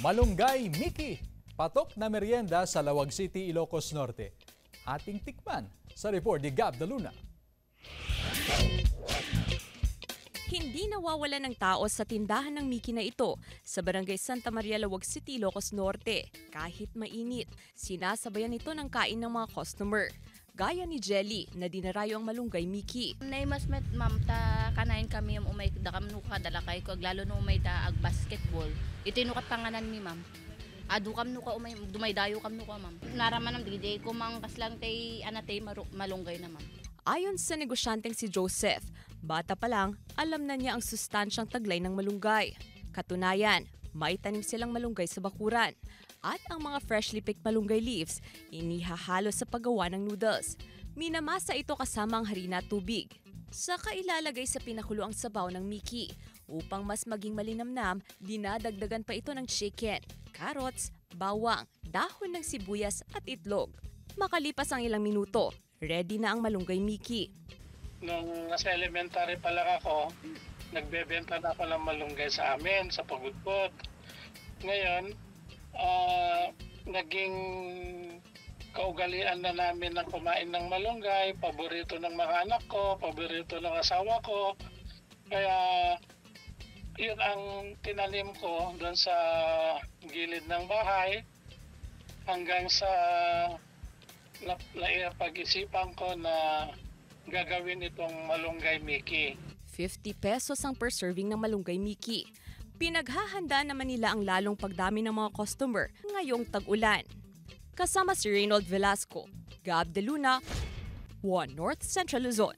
Malunggay Mickey, patok na merienda sa Lawag City, Ilocos Norte. Ating tikman sa report ni Gab de Luna. Hindi nawawala ng tao sa tindahan ng Mickey na ito sa Barangay Santa Maria, Lawag City, Ilocos Norte. Kahit mainit, sinasabayan ito ng kain ng mga customer. Gaya ni Jelly na dinarayo ang malunggay Mickey. Naimas met ma'am ta kanain kami umay da kam no kadala kay ko lalo no umay ta ag basketball. Ito no katanganan mi ma'am. Adu kam no ka umay dumay dayo kam no ka ma'am. Naraman ng DJ ko mang kaslang tay anatay malunggay na ma'am. Ayon sa negosyanteng si Joseph, bata pa lang, alam na niya ang sustansyang taglay ng malunggay. Katunayan, may tanim silang malunggay sa bakuran. At ang mga freshly picked malunggay leaves, inihahalo sa paggawa ng noodles. Minamasa ito kasama ang harina at tubig. Saka ilalagay sa pinakulo ang sabaw ng Mickey. Upang mas maging malinamnam, dinadagdagan pa ito ng chicken, carrots, bawang, dahon ng sibuyas at itlog. Makalipas ang ilang minuto, ready na ang malunggay Mickey. Nung nasa elementary pa lang ako, nagbebenta na ako ng malunggay sa amin, sa Pagudpod. Ngayon, naging kaugalian na namin ng kumain ng malunggay, paborito ng mga anak ko, paborito ng asawa ko. Kaya yun ang tinanim ko doon sa gilid ng bahay hanggang sa pag-isipan ko na gagawin itong malunggay Mickey. 50 pesos ang per serving ng malunggay Mickey. Pinaghahanda naman nila ang lalong pagdami ng mga customer ngayong tag-ulan. Kasama si Reynold Velasco, Gab de Luna, 1 North Central Luzon.